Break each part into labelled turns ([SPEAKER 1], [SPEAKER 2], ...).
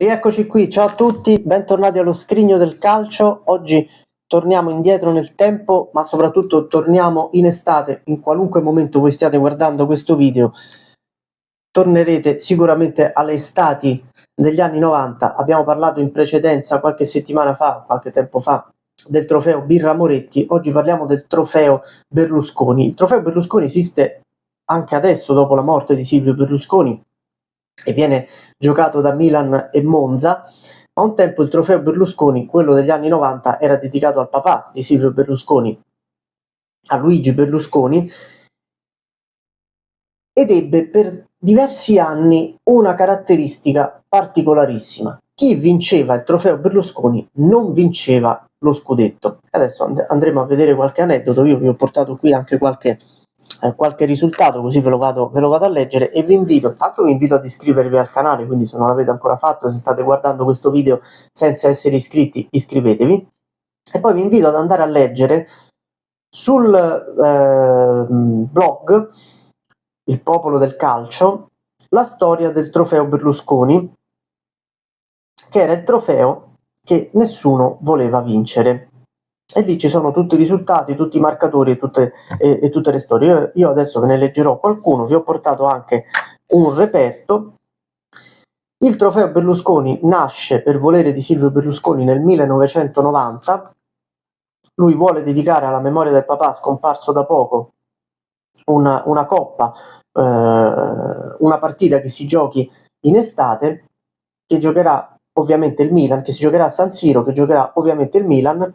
[SPEAKER 1] Rieccoci qui, ciao a tutti, bentornati allo Scrigno del Calcio. Oggi torniamo indietro nel tempo, ma soprattutto torniamo in estate. In qualunque momento voi stiate guardando questo video, tornerete sicuramente alle estati degli anni 90. Abbiamo parlato in precedenza, qualche settimana fa, qualche tempo fa, del trofeo Birra Moretti. Oggi parliamo del trofeo Berlusconi. Il trofeo Berlusconi esiste anche adesso, dopo la morte di Silvio Berlusconi, e viene giocato da Milan e Monza, ma un tempo il trofeo Berlusconi, quello degli anni 90, era dedicato al papà di Silvio Berlusconi, a Luigi Berlusconi, ed ebbe per diversi anni una caratteristica particolarissima: chi vinceva il trofeo Berlusconi non vinceva lo scudetto. Adesso andremo a vedere qualche aneddoto. Io vi ho portato qui anche qualche risultato, così ve lo vado a leggere, e vi invito ad iscrivervi al canale, quindi se non l'avete ancora fatto, se state guardando questo video senza essere iscritti, iscrivetevi, e poi vi invito ad andare a leggere sul blog Il Popolo del Calcio la storia del trofeo Berlusconi, che era il trofeo che nessuno voleva vincere. E lì ci sono tutti i risultati, tutti i marcatori e tutte le storie. Io adesso ve ne leggerò qualcuno, vi ho portato anche un reperto. Il trofeo Berlusconi nasce per volere di Silvio Berlusconi nel 1990. Lui vuole dedicare alla memoria del papà scomparso da poco una coppa, una partita che si giochi in estate, che giocherà ovviamente il Milan, che si giocherà a San Siro, che giocherà ovviamente il Milan.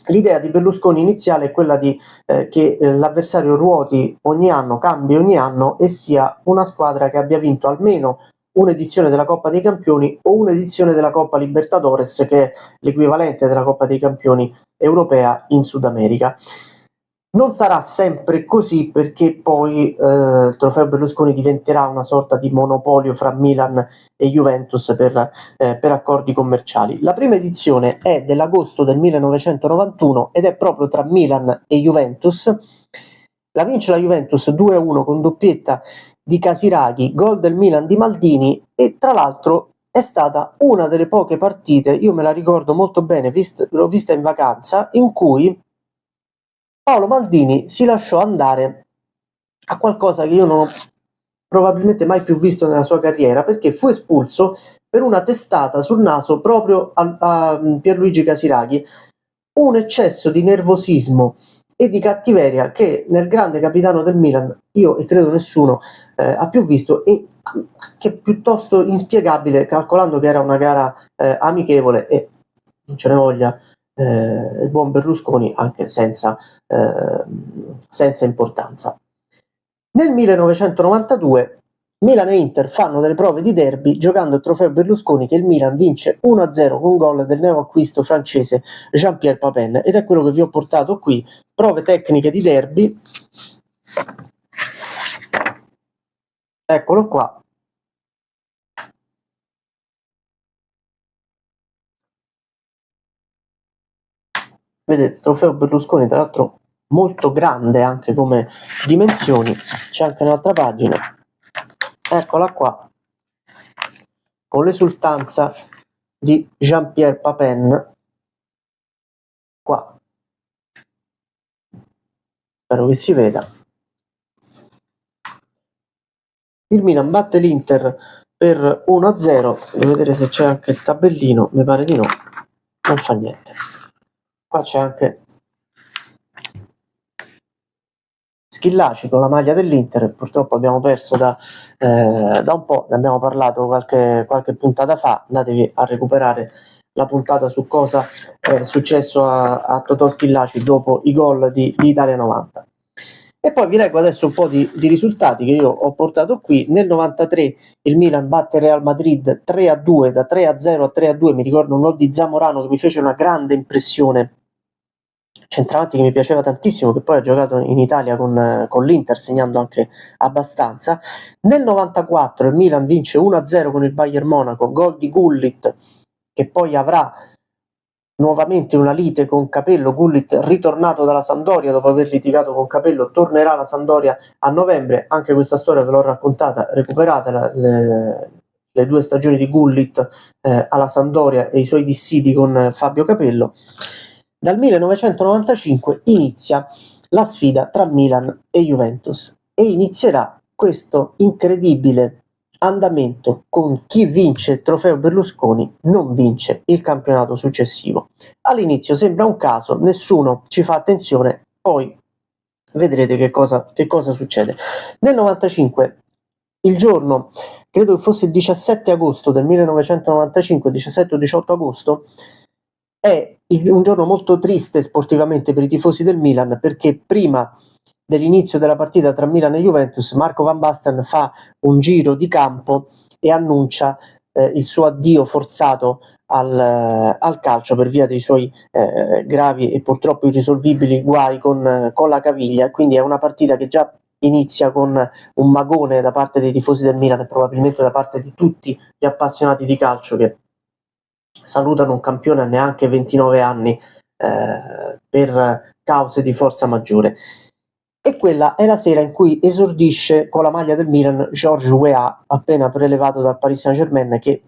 [SPEAKER 1] L'idea di Berlusconi iniziale è quella di che l'avversario ruoti ogni anno, cambi ogni anno, e sia una squadra che abbia vinto almeno un'edizione della Coppa dei Campioni o un'edizione della Coppa Libertadores, che è l'equivalente della Coppa dei Campioni europea in Sud America. Non sarà sempre così, perché poi il trofeo Berlusconi diventerà una sorta di monopolio fra Milan e Juventus per accordi commerciali. La prima edizione è dell'agosto del 1991 ed è proprio tra Milan e Juventus. La vince la Juventus 2-1 con doppietta di Casiraghi, gol del Milan di Maldini, e tra l'altro è stata una delle poche partite, io me la ricordo molto bene, l'ho vista in vacanza, in cui Paolo Maldini si lasciò andare a qualcosa che io non ho probabilmente mai più visto nella sua carriera, perché fu espulso per una testata sul naso proprio a Pierluigi Casiraghi. Un eccesso di nervosismo e di cattiveria che nel grande capitano del Milan io e credo nessuno ha più visto, e che è piuttosto inspiegabile, calcolando che era una gara amichevole e non ce ne voglia il buon Berlusconi, anche senza importanza. Nel 1992 Milan e Inter fanno delle prove di derby giocando il trofeo Berlusconi, che il Milan vince 1-0 con gol del neoacquisto francese Jean-Pierre Papin, ed è quello che vi ho portato qui: prove tecniche di derby. Eccolo qua. Vedete, trofeo Berlusconi, tra l'altro molto grande anche come dimensioni. C'è anche un'altra pagina, eccola qua, con l'esultanza di Jean-Pierre Papin qua. Spero che si veda. Il Milan batte l'Inter per 1-0. Devo vedere se c'è anche il tabellino, mi pare di no, non fa niente. Qua c'è anche Schillaci con la maglia dell'Inter. Purtroppo abbiamo perso da un po', ne abbiamo parlato qualche puntata fa. Andatevi a recuperare la puntata su cosa è successo a Totò Schillaci dopo i gol di Italia 90. E poi vi leggo adesso un po' di risultati che io ho portato qui. Nel 93 il Milan batte Real Madrid 3-2, da 3-0 a 3-2. Mi ricordo un gol di Zamorano che mi fece una grande impressione, centravanti che mi piaceva tantissimo, che poi ha giocato in Italia con l'Inter, segnando anche abbastanza. Nel 94 il Milan vince 1-0 con il Bayern Monaco, gol di Gullit, che poi avrà nuovamente una lite con Capello. Gullit, ritornato dalla Sampdoria dopo aver litigato con Capello, tornerà alla Sampdoria a novembre. Anche questa storia ve l'ho raccontata, recuperatela, le 2 stagioni di Gullit alla Sampdoria e i suoi dissidi con Fabio Capello. Dal 1995 inizia la sfida tra Milan e Juventus e inizierà questo incredibile andamento con chi vince il trofeo Berlusconi non vince il campionato successivo. All'inizio sembra un caso, nessuno ci fa attenzione, poi vedrete che cosa succede. Nel 95, il giorno, credo che fosse il 17 agosto del 1995, 17 o 18 agosto, è un giorno molto triste sportivamente per i tifosi del Milan, perché prima dell'inizio della partita tra Milan e Juventus Marco Van Basten fa un giro di campo e annuncia il suo addio forzato al calcio per via dei suoi gravi e purtroppo irrisolvibili guai con la caviglia. Quindi è una partita che già inizia con un magone da parte dei tifosi del Milan e probabilmente da parte di tutti gli appassionati di calcio che salutano un campione a neanche 29 anni per cause di forza maggiore. E quella è la sera in cui esordisce con la maglia del Milan Georges Weah, appena prelevato dal Paris Saint-Germain, che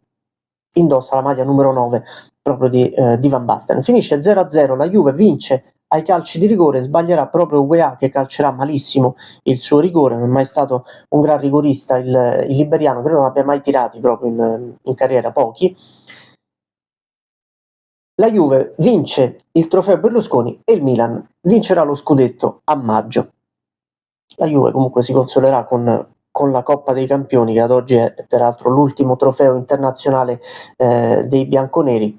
[SPEAKER 1] indossa la maglia numero 9 proprio di Van Basten. Finisce 0-0, la Juve vince ai calci di rigore, sbaglierà proprio Weah, che calcerà malissimo il suo rigore, non è mai stato un gran rigorista il liberiano, credo non abbia mai tirati proprio in carriera, pochi. La Juve vince il trofeo Berlusconi e il Milan vincerà lo scudetto a maggio. La Juve comunque si consolerà con la Coppa dei Campioni, che ad oggi è peraltro l'ultimo trofeo internazionale dei bianconeri,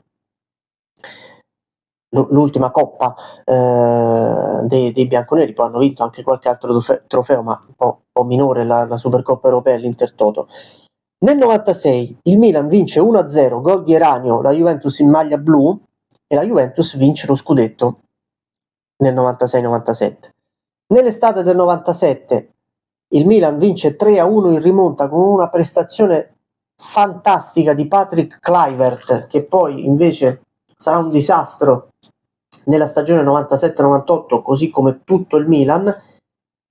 [SPEAKER 1] l'ultima Coppa dei bianconeri. Poi hanno vinto anche qualche altro trofeo, ma un po' minore, la Supercoppa europea e l'Intertoto. Nel 96 il Milan vince 1-0, gol di Eranio, la Juventus in maglia blu, e la Juventus vince lo scudetto nel 96-97. Nell'estate del 97 il Milan vince 3-1 in rimonta con una prestazione fantastica di Patrick Kluivert, che poi invece sarà un disastro nella stagione 97-98, così come tutto il Milan,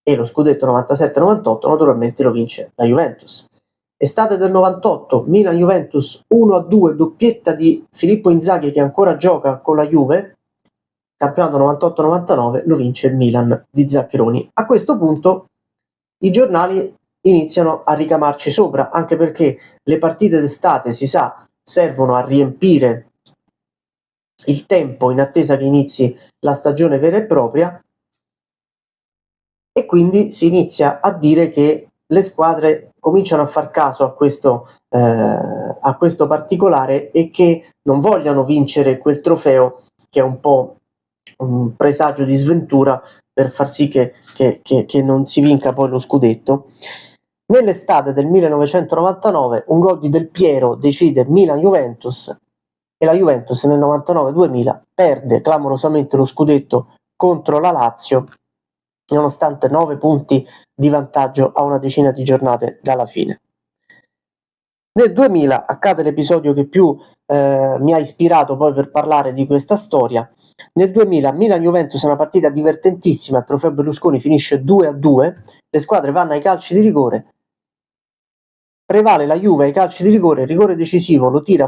[SPEAKER 1] e lo scudetto 97-98 naturalmente lo vince la Juventus. Estate del 98, Milan-Juventus 1-2, doppietta di Filippo Inzaghi che ancora gioca con la Juve. Campionato 98-99 lo vince il Milan di Zaccheroni. A questo punto i giornali iniziano a ricamarci sopra, anche perché le partite d'estate, si sa, servono a riempire il tempo in attesa che inizi la stagione vera e propria, e quindi si inizia a dire che le squadre cominciano a far caso a questo particolare e che non vogliono vincere quel trofeo, che è un po' un presagio di sventura, per far sì che non si vinca poi lo scudetto. Nell'estate del 1999 un gol di Del Piero decide Milan-Juventus e la Juventus nel 99-2000 perde clamorosamente lo scudetto contro la Lazio, nonostante 9 punti di vantaggio a una decina di giornate dalla fine. Nel 2000 accade l'episodio che più mi ha ispirato poi per parlare di questa storia. Nel 2000 Milan-Juventus è una partita divertentissima, il trofeo Berlusconi finisce 2-2, le squadre vanno ai calci di rigore, prevale la Juve ai calci di rigore, il rigore decisivo lo tira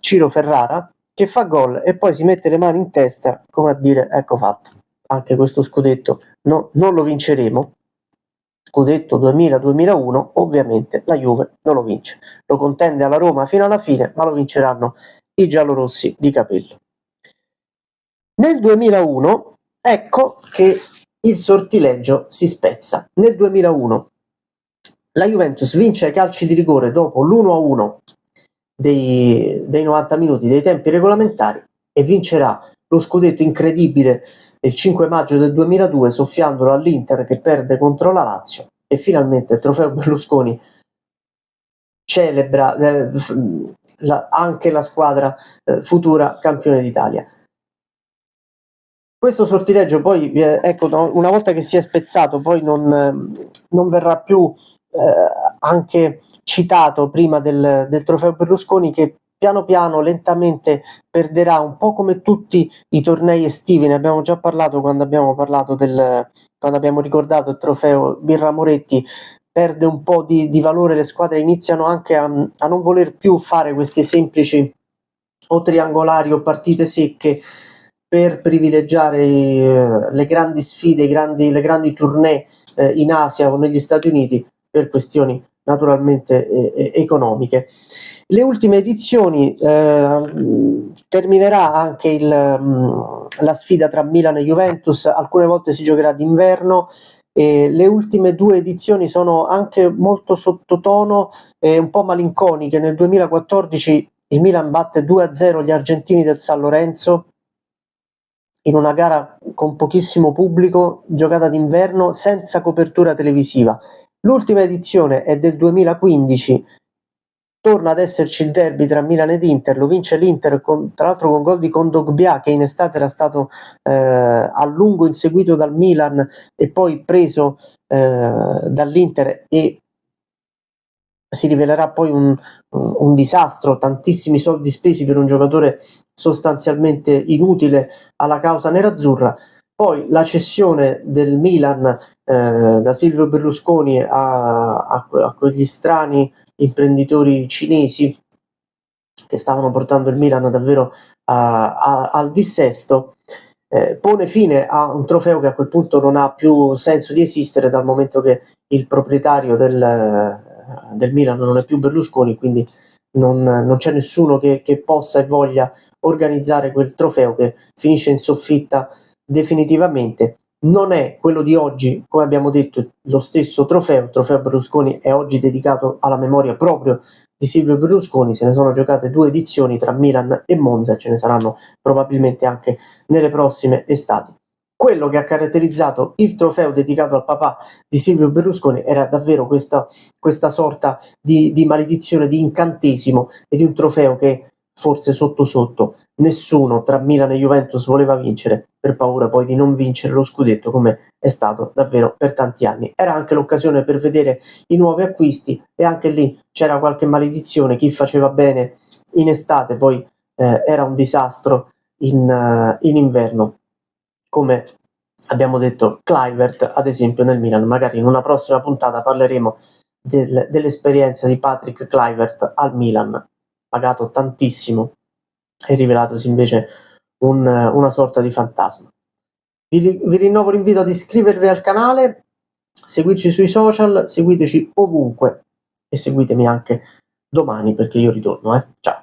[SPEAKER 1] Ciro Ferrara, che fa gol e poi si mette le mani in testa come a dire: ecco fatto, anche questo scudetto non lo vinceremo. Scudetto 2000-2001, ovviamente la Juve non lo vince, lo contende alla Roma fino alla fine, ma lo vinceranno i giallorossi di Capello. Nel 2001 ecco che il sortileggio si spezza. Nel 2001 la Juventus vince ai calci di rigore dopo l'1-1 dei 90 minuti dei tempi regolamentari e vincerà lo scudetto incredibile il 5 maggio del 2002, soffiandolo all'Inter che perde contro la Lazio, e finalmente il trofeo Berlusconi celebra anche la squadra futura campione d'Italia. Questo sortileggio poi, ecco, una volta che si è spezzato, poi non verrà più anche citato prima del trofeo Berlusconi, che piano piano, lentamente perderà, un po' come tutti i tornei estivi. Ne abbiamo già parlato quando abbiamo ricordato il trofeo Birra Moretti. perde un po' di valore, le squadre iniziano anche a non voler più fare questi semplici o triangolari o partite secche per privilegiare le grandi sfide, le grandi tournée in Asia o negli Stati Uniti per questioni naturalmente economiche. Le ultime edizioni terminerà anche la sfida tra Milan e Juventus, alcune volte si giocherà d'inverno. Le ultime 2 edizioni sono anche molto sottotono e un po' malinconiche. Nel 2014 il Milan batte 2-0 gli argentini del San Lorenzo in una gara con pochissimo pubblico, giocata d'inverno, senza copertura televisiva. L'ultima edizione è del 2015, torna ad esserci il derby tra Milan ed Inter, lo vince l'Inter tra l'altro con gol di Kondogbia, che in estate era stato a lungo inseguito dal Milan e poi preso dall'Inter, e si rivelerà poi un disastro, tantissimi soldi spesi per un giocatore sostanzialmente inutile alla causa nerazzurra. Poi la cessione del Milan da Silvio Berlusconi a quegli strani imprenditori cinesi che stavano portando il Milan davvero al dissesto, pone fine a un trofeo che a quel punto non ha più senso di esistere, dal momento che il proprietario del Milan non è più Berlusconi, quindi non c'è nessuno che possa e voglia organizzare quel trofeo, che finisce in soffitta definitivamente. Non è quello di oggi, come abbiamo detto, lo stesso trofeo. Il trofeo Berlusconi è oggi dedicato alla memoria proprio di Silvio Berlusconi. Se ne sono giocate 2 edizioni tra Milan e Monza, ce ne saranno probabilmente anche nelle prossime estati. Quello che ha caratterizzato il trofeo dedicato al papà di Silvio Berlusconi era davvero questa sorta di maledizione, di incantesimo, e di un trofeo che forse sotto sotto nessuno tra Milan e Juventus voleva vincere, per paura poi di non vincere lo scudetto, come è stato davvero per tanti anni. Era anche l'occasione per vedere i nuovi acquisti, e anche lì c'era qualche maledizione. Chi faceva bene in estate poi era un disastro in inverno, come abbiamo detto Kluivert ad esempio nel Milan. Magari in una prossima puntata parleremo dell'esperienza di Patrick Kluivert al Milan, pagato tantissimo e rivelatosi invece una sorta di fantasma. Vi rinnovo l'invito ad iscrivervi al canale, seguirci sui social, seguiteci ovunque e seguitemi anche domani, perché io ritorno. Ciao!